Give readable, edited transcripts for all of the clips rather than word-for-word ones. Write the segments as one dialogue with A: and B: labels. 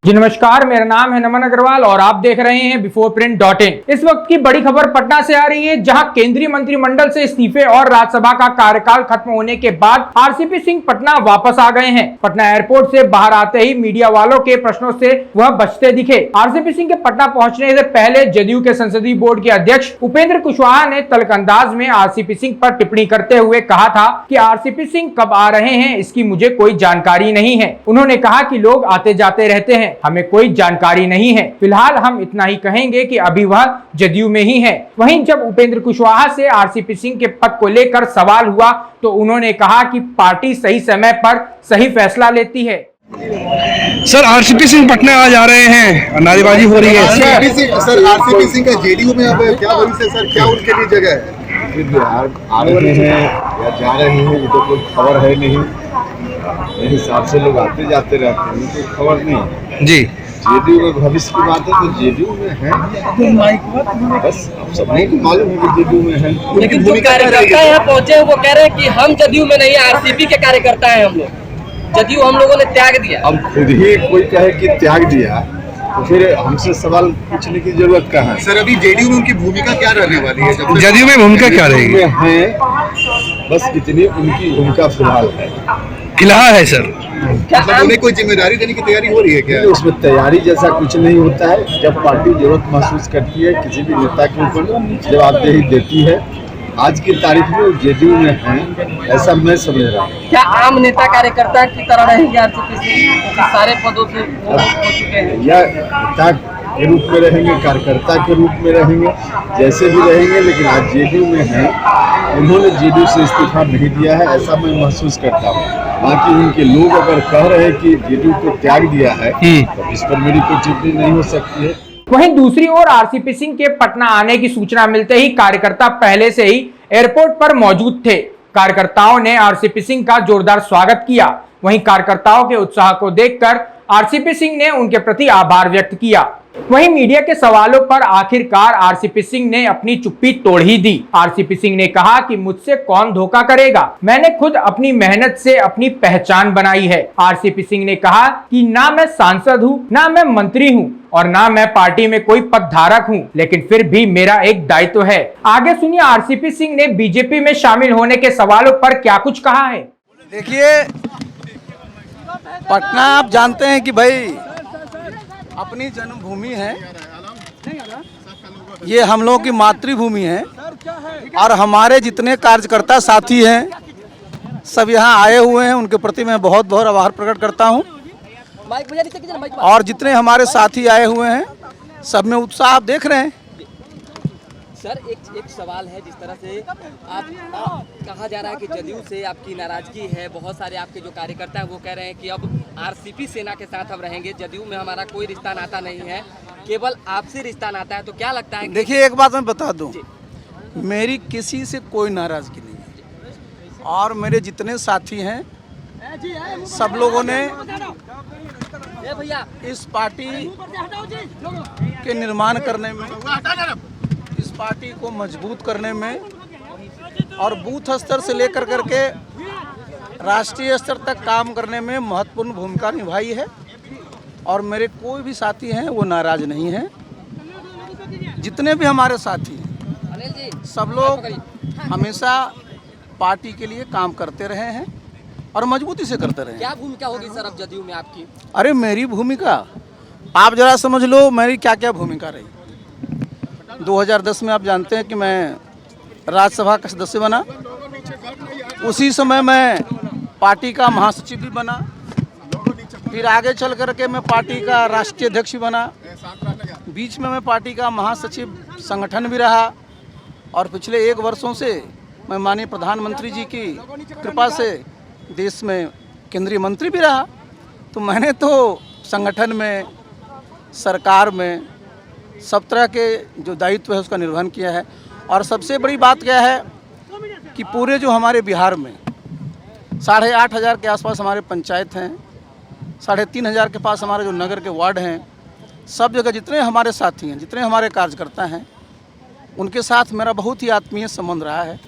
A: जी नमस्कार, मेरा नाम है नमन अग्रवाल और आप देख रहे हैं बिफोर प्रिंट.इन। इस वक्त की बड़ी खबर पटना से आ रही है, जहां केंद्रीय मंत्रिमंडल से इस्तीफे और राज्यसभा का कार्यकाल खत्म होने के बाद आरसीपी सिंह पटना वापस आ गए हैं। पटना एयरपोर्ट से बाहर आते ही मीडिया वालों के प्रश्नों से वह बचते दिखे। आरसीपी सिंह के पटना पहुंचने से पहले जदयू के संसदीय बोर्ड के अध्यक्ष उपेंद्र कुशवाहा ने तल्ख अंदाज में आरसीपी सिंह पर टिप्पणी करते हुए कहा था कि आरसीपी सिंह कब आ रहे हैं इसकी मुझे कोई जानकारी नहीं है। उन्होंने कहा कि लोग आते जाते रहते हैं, हमें कोई जानकारी नहीं है। फिलहाल हम इतना ही कहेंगे कि अभी वह जदयू में ही है। वहीं जब उपेंद्र कुशवाहा से आरसीपी सिंह के पद को लेकर सवाल हुआ तो उन्होंने कहा कि पार्टी सही समय पर सही फैसला लेती है।
B: सर, आरसीपी सिंह पटना आ जा रहे हैं, नारेबाजी हो रही है।
C: सर आरसीपी सिंह का जेडीयू में अब क्या भविष्य है सर, क्या उनके लिए जगह है?
D: बिहार आ रहे हैं या जा रहे हैं, ये तो कोई खबर है नहीं। मेरे हिसाब से लोग आते जाते रहते हैं, कोई खबर नहीं
B: जी।
D: जेडीयू में भविष्य की बात है तो जेडीयू में है, बस अब सबको को मालूम है कि जेडीयू में है।
E: लेकिन जो कार्यकर्ता यहाँ पहुँचे हैं वो कह रहे हैं कि हम जदयू में नहीं, आरसीपी के कार्यकर्ता हैं हम लोग, जदयू हम लोगों ने त्याग दिया।
D: अब खुद ही कोई कहे कि त्याग दिया तो फिर हमसे सवाल पूछने की जरूरत कहाँ है?
C: सर अभी जेडीयू में उनकी भूमिका क्या रहने वाली है?
B: जदयू में भूमिका क्या रहेगी?
D: है बस इतनी उनकी भूमिका फिलहाल
B: है सर।
C: मतलब उन्हें कोई जिम्मेदारी देने की तैयारी हो रही है क्या?
D: उसमें तैयारी जैसा कुछ नहीं होता है। जब पार्टी जरूरत महसूस करती है किसी भी नेता के ऊपर जवाबदेही देती है, आज की तारीख में जेडीयू में है ऐसा मैं समझ रहा हूँ।
E: क्या आम नेता कार्यकर्ता की तरह रहेंगे आरसीपी सिंह? सारे पदों से हो चुके हैं,
D: या नेता के रूप में रहेंगे, कार्यकर्ता के रूप में रहेंगे, जैसे भी रहेंगे, लेकिन आज जेडीयू में है। उन्होंने जेडीयू से इस्तीफा नहीं दिया है ऐसा मैं महसूस करता हूँ। बाकी उनके लोग अगर कह रहे हैं कि जेडीयू को त्याग दिया है तो इस पर मेरी कोई टिप्पणी नहीं हो सकती है।
A: वहीं दूसरी ओर आरसीपी सिंह के पटना आने की सूचना मिलते ही कार्यकर्ता पहले से ही एयरपोर्ट पर मौजूद थे। कार्यकर्ताओं ने आरसीपी सिंह का जोरदार स्वागत किया। वहीं कार्यकर्ताओं के उत्साह को देखकर आरसीपी सिंह ने उनके प्रति आभार व्यक्त किया। वहीं मीडिया के सवालों पर आखिरकार आरसीपी सिंह ने अपनी चुप्पी तोड़ ही दी। आरसीपी सिंह ने कहा कि मुझसे कौन धोखा करेगा, मैंने खुद अपनी मेहनत से अपनी पहचान बनाई है। आरसीपी सिंह ने कहा कि ना मैं सांसद हूँ, ना मैं मंत्री हूँ और ना मैं पार्टी में कोई पदधारक हूँ, लेकिन फिर भी मेरा एक दायित्व है। आगे सुनिए आरसीपी सिंह ने बीजेपी में शामिल होने के सवालों पर क्या कुछ कहा है।
F: देखिए, पटना आप जानते हैं कि भाई अपनी जन्मभूमि है, ये हम लोगों की मातृभूमि है और हमारे जितने कार्यकर्ता साथी हैं सब यहाँ आए हुए हैं। उनके प्रति मैं बहुत बहुत आभार प्रकट करता हूँ। और जितने हमारे साथी आए हुए हैं सब में उत्साह आप देख रहे हैं।
E: सर एक सवाल है, जिस तरह से आप कहा जा रहा है कि जदयू से आपकी नाराजगी है, बहुत सारे आपके जो कार्यकर्ता हैं वो कह रहे हैं कि अब आरसीपी सेना के साथ हम रहेंगे, जदयू में हमारा कोई रिश्ता नाता नहीं है, केवल आपसे रिश्ता नाता है, तो क्या लगता है?
F: देखिए, एक बात मैं बता दूं, मेरी किसी से कोई नाराजगी नहीं है और मेरे जितने साथी हैं सब लोगों ने इस पार्टी के निर्माण करने में, इस पार्टी को मजबूत करने में और बूथ स्तर से लेकर करके राष्ट्रीय स्तर तक काम करने में महत्वपूर्ण भूमिका निभाई है। और मेरे कोई भी साथी हैं वो नाराज नहीं हैं। जितने भी हमारे साथी हैं सब लोग हमेशा पार्टी के लिए काम करते रहे हैं और मजबूती से करते रहे।
E: क्या भूमिका होगी सर अब जदयू में आपकी?
F: अरे मेरी भूमिका आप जरा समझ लो, मेरी क्या क्या भूमिका रही। 2010 में आप जानते हैं कि मैं राज्यसभा का सदस्य बना, उसी समय मैं पार्टी का महासचिव भी बना, फिर आगे चल करके मैं पार्टी का राष्ट्रीय अध्यक्ष भी बना, बीच में मैं पार्टी का महासचिव संगठन भी रहा और पिछले 1 वर्षों से मैं माननीय प्रधानमंत्री जी की कृपा से देश में केंद्रीय मंत्री भी रहा। तो मैंने तो संगठन में, सरकार में सब तरह के जो दायित्व है उसका निर्वहन किया है। और सबसे बड़ी बात क्या है कि पूरे जो हमारे बिहार में 8,500 के आसपास हमारे पंचायत हैं, 3,500 के पास हमारे जो नगर के वार्ड हैं, सब जगह जितने हमारे साथी हैं, जितने हमारे कार्यकर्ता हैं, उनके साथ मेरा बहुत ही आत्मीय संबंध रहा है,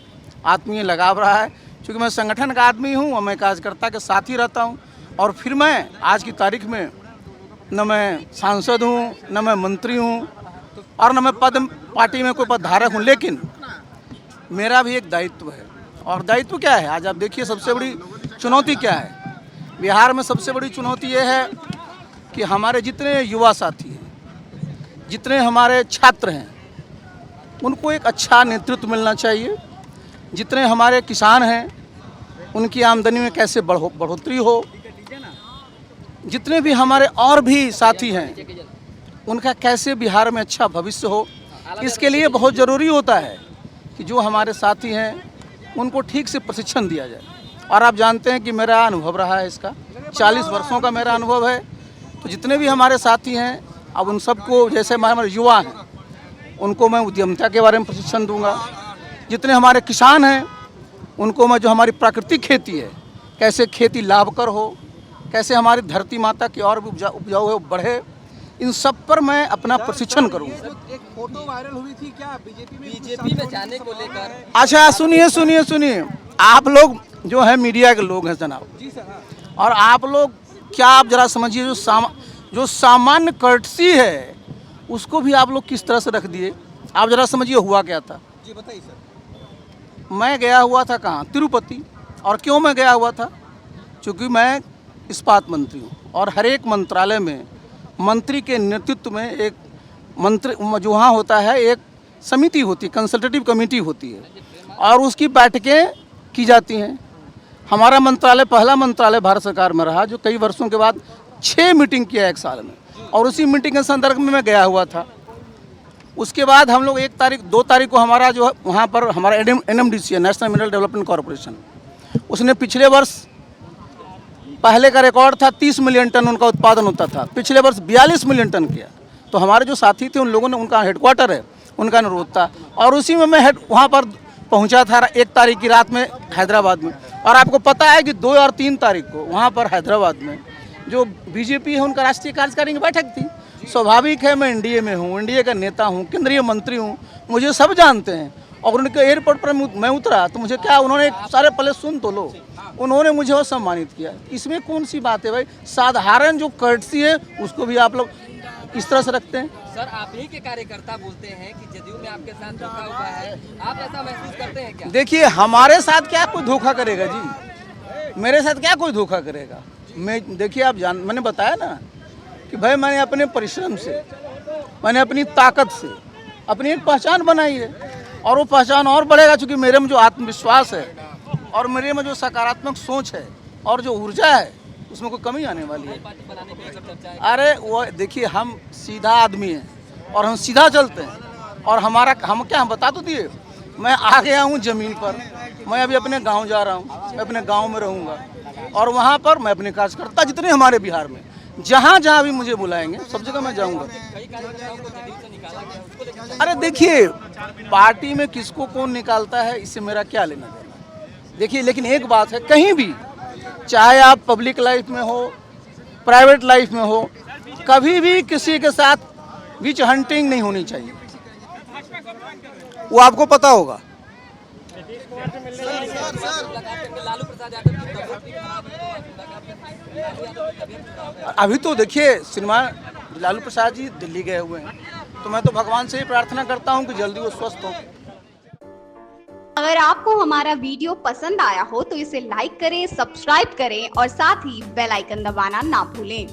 F: आत्मीय लगाव रहा है। क्योंकि मैं संगठन का आदमी हूँ और मैं कार्यकर्ता के साथ ही रहता हूँ। और फिर मैं आज की तारीख में न मैं सांसद हूँ, न मैं मंत्री हूँ, और न मैं पार्टी में कोई पदधारक हूँ, लेकिन मेरा भी एक दायित्व है। और दायित्व क्या है? आज आप देखिए सबसे बड़ी चुनौती क्या है बिहार में। सबसे बड़ी चुनौती ये है कि हमारे जितने युवा साथी हैं, जितने हमारे छात्र हैं, उनको एक अच्छा नेतृत्व मिलना चाहिए। जितने हमारे किसान हैं, उनकी आमदनी में कैसे बढ़ोतरी हो। जितने भी हमारे और भी साथी हैं, उनका कैसे बिहार में अच्छा भविष्य हो। इसके लिए बहुत ज़रूरी होता है कि जो हमारे साथी हैं, उनको ठीक से प्रशिक्षण दिया जाए। और आप जानते हैं कि मेरा अनुभव रहा है इसका, 40 वर्षों का मेरा अनुभव है। तो जितने भी हमारे साथी हैं, अब उन सबको, जैसे हमारे युवा हैं, उनको मैं उद्यमिता के बारे में प्रशिक्षण दूंगा। जितने हमारे किसान हैं, उनको मैं जो हमारी प्राकृतिक खेती है, कैसे खेती लाभकर हो, कैसे हमारी धरती माता की और भी उपजाऊ है वो बढ़े, इन सब पर मैं अपना प्रशिक्षण करूँगा।
G: एक फोटो वायरल हुई थी क्या
E: बीजेपी में जाने को लेकर?
F: अच्छा सुनिए, आप लोग जो है मीडिया के लोग हैं जनाब, और आप लोग क्या, आप जरा समझिए, जो सामान्य कर्टसी है उसको भी आप लोग किस तरह से रख दिए। आप जरा समझिए हुआ क्या था।
G: जी बताइए सर।
F: मैं गया हुआ था कहाँ? तिरुपति। और क्यों मैं गया हुआ था? क्योंकि मैं इस्पात मंत्री हूँ, और हर एक मंत्रालय में मंत्री के नेतृत्व में एक मंत्री जो वहाँ होता है, एक समिति होती है, कंसल्टेटिव कमेटी होती है, और उसकी बैठकें की जाती हैं। हमारा मंत्रालय पहला मंत्रालय भारत सरकार में रहा जो कई वर्षों के बाद 6 मीटिंग किया एक साल में, और उसी मीटिंग के संदर्भ में मैं गया हुआ था। उसके बाद हम लोग 2 तारीख को हमारा जो वहाँ पर हमारा NMDC है, नेशनल मिनरल डेवलपमेंट कॉरपोरेशन, उसने पिछले वर्ष, पहले का रिकॉर्ड था 30 मिलियन टन उनका उत्पादन होता था, पिछले वर्ष 42 मिलियन टन किया। तो हमारे जो साथी थे, उन लोगों ने, उनका हेडक्वार्टर है, उनका अनुरोध था, और उसी में मैं वहाँ पर पहुँचा था 1 तारीख की रात में हैदराबाद में। और आपको पता है कि 2 और 3 तारीख को वहाँ पर हैदराबाद में जो बीजेपी है, उनका राष्ट्रीय कार्यकारिणी की बैठक थी। स्वाभाविक है, मैं एनडीए में हूँ, एनडीए का नेता हूँ, केंद्रीय मंत्री हूँ, मुझे सब जानते हैं। और उनके एयरपोर्ट पर मैं उतरा तो मुझे क्या, उन्होंने सारे पहले सुन तो लो, उन्होंने मुझे वो सम्मानित किया। इसमें कौन सी बात है भाई? साधारण जो कर्टसी है उसको भी आप लोग इस तरह से रखते हैं।
E: सर, आप ही के कार्यकर्ता बोलते हैं कि जदयू में आपके साथ धोखा हुआ है, आप ऐसा महसूस करते हैं क्या?
F: देखिए, हमारे साथ क्या कोई धोखा करेगा जी? मेरे साथ क्या कोई धोखा करेगा? देखिए, मैंने बताया ना कि भाई मैंने अपने परिश्रम से, मैंने अपनी ताकत से अपनी एक पहचान बनाई है, और वो पहचान और बढ़ेगा, क्योंकि मेरे में जो आत्मविश्वास है और मेरे में जो सकारात्मक सोच है और जो ऊर्जा है, उसमें कोई कमी आने वाली है? अरे वो देखिए, हम सीधा आदमी हैं और हम सीधा चलते हैं। और हम बता तो दिए, मैं आ गया हूँ ज़मीन पर, मैं अभी अपने गांव जा रहा हूँ, मैं अपने गांव में रहूँगा, और वहाँ पर मैं अपने कार्यकर्ता जितने हमारे बिहार में जहाँ जहाँ भी मुझे बुलाएंगे सब जगह मैं जाऊँगा। अरे देखिए, पार्टी में किसको कौन निकालता है इससे मेरा क्या लेना देना। देखिए, लेकिन एक बात है, कहीं भी, चाहे आप पब्लिक लाइफ में हो, प्राइवेट लाइफ में हो, कभी भी किसी के साथ विच हंटिंग नहीं होनी चाहिए, वो आपको पता होगा। अभी तो देखिए, सिनेमा लालू प्रसाद जी दिल्ली गए हुए हैं, तो मैं तो भगवान से ही प्रार्थना करता हूं कि जल्दी वो स्वस्थ हों।
H: अगर आपको हमारा वीडियो पसंद आया हो तो इसे लाइक करें, सब्सक्राइब करें और साथ ही बेल आइकन दबाना ना भूलें।